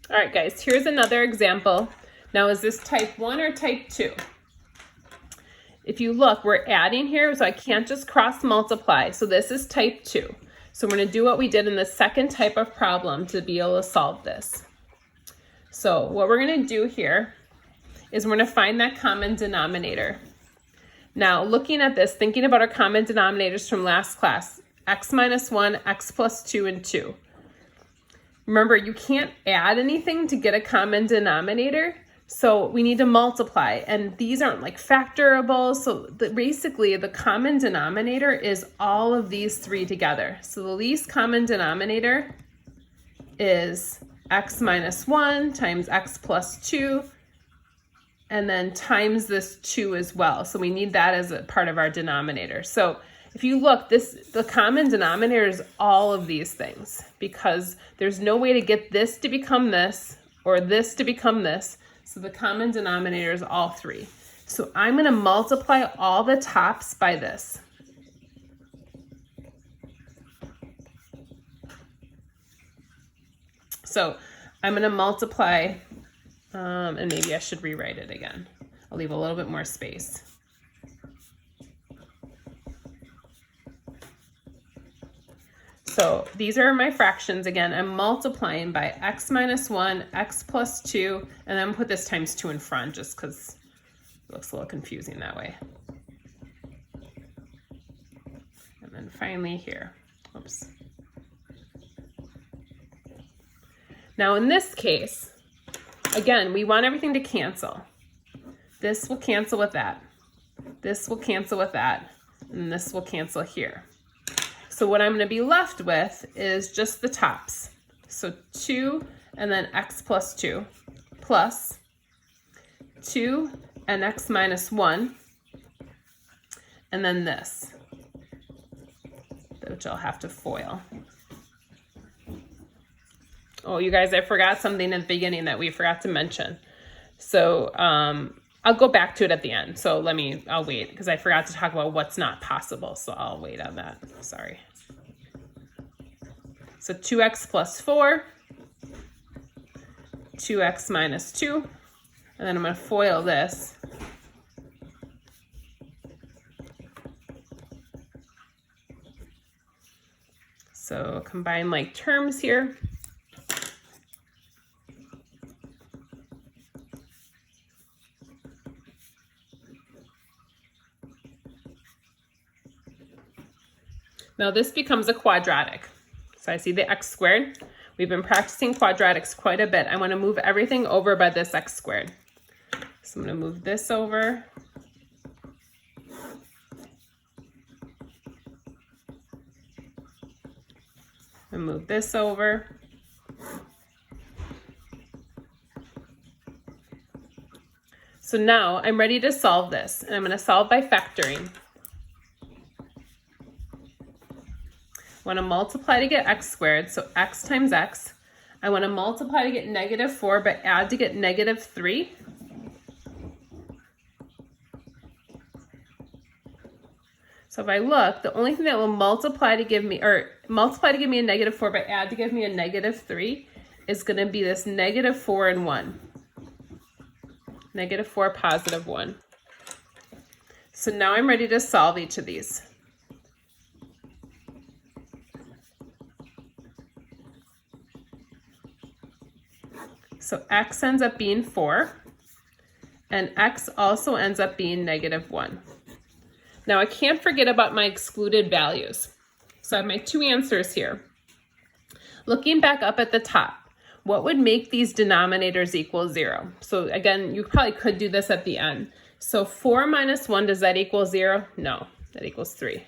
All right, guys, here's another example. Now, is this type 1 or type 2? If you look, we're adding here, so I can't just cross multiply. So this is type 2. So we're going to do what we did in the second type of problem to be able to solve this. So what we're going to do here is we're going to find that common denominator. Now, looking at this, thinking about our common denominators from last class, x minus 1, x plus 2, and 2. Remember, you can't add anything to get a common denominator, so we need to multiply, and these aren't like factorables, so basically the common denominator is all of these three together. So the least common denominator is x minus 1 times x plus 2, and then times this 2 as well. So we need that as a part of our denominator. So if you look, the common denominator is all of these things, because there's no way to get this to become this or this to become this. So the common denominator is all three. So I'm going to multiply all the tops by this. So I'm going to multiply, and maybe I should rewrite it again. I'll leave a little bit more space. So these are my fractions again. I'm multiplying by x minus 1, x plus 2, and then put this times 2 in front just because it looks a little confusing that way. And then finally here, oops. Now in this case, again, we want everything to cancel. This will cancel with that. This will cancel with that. And this will cancel here. So what I'm going to be left with is just the tops. So 2 and then x plus 2 plus 2 and x minus 1, and then this, which I'll have to FOIL. Oh, you guys, I forgot something at the beginning that we forgot to mention. So I'll go back to it at the end. So I'll wait because I forgot to talk about what's not possible. So I'll wait on that. Sorry. So 2x plus 4, 2x minus 2, and then I'm going to FOIL this. So combine like terms here. Now this becomes a quadratic. So I see the x squared. We've been practicing quadratics quite a bit. I want to move everything over by this x squared. So I'm going to move this over. And move this over. So now I'm ready to solve this. And I'm going to solve by factoring. I want to multiply to get x squared, so x times x. I want to multiply to get negative 4, but add to get negative 3. So if I look, the only thing that will multiply to give me a negative 4, but add to give me a negative 3 is going to be this negative 4 and 1. Negative 4, positive 1. So now I'm ready to solve each of these. So x ends up being 4, and x also ends up being negative 1. Now I can't forget about my excluded values. So I have my two answers here. Looking back up at the top, what would make these denominators equal 0? So again, you probably could do this at the end. So 4 minus 1, does that equal 0? No, that equals 3.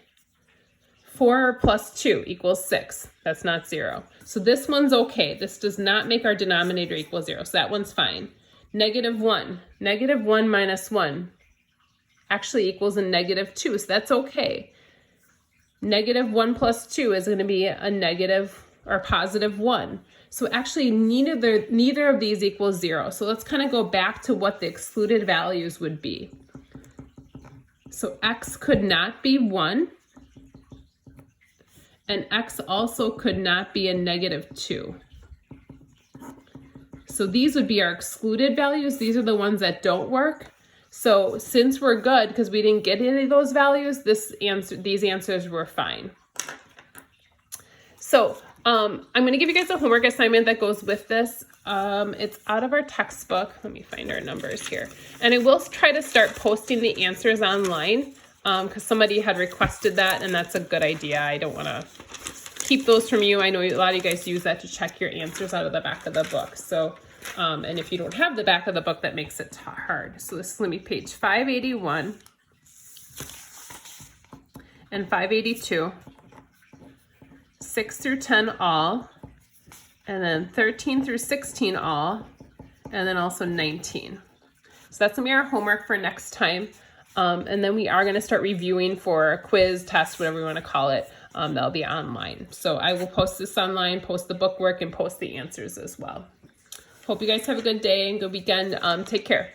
4 plus 2 equals 6. That's not 0. So this one's okay. This does not make our denominator equal 0. So that one's fine. Negative 1. Negative 1 minus 1 actually equals a negative 2. So that's okay. Negative 1 plus 2 is going to be a negative or positive 1. So actually neither of these equals 0. So let's kind of go back to what the excluded values would be. So x could not be 1. And x also could not be a negative 2. So these would be our excluded values. These are the ones that don't work. So since we're good, because we didn't get any of those values, these answers were fine. So I'm going to give you guys a homework assignment that goes with this. It's out of our textbook. Let me find our numbers here. And I will try to start posting the answers online because somebody had requested that, and that's a good idea. I don't want to keep those from you. I know a lot of you guys use that to check your answers out of the back of the book. So, and if you don't have the back of the book, that makes it hard. So this is going to be page 581 and 582. 6 through 10 all, and then 13 through 16 all, and then also 19. So that's gonna be our homework for next time. And then we are gonna start reviewing for a quiz, test, whatever you wanna call it. That'll be online. So I will post this online, post the bookwork, and post the answers as well. Hope you guys have a good day and good weekend. Take care.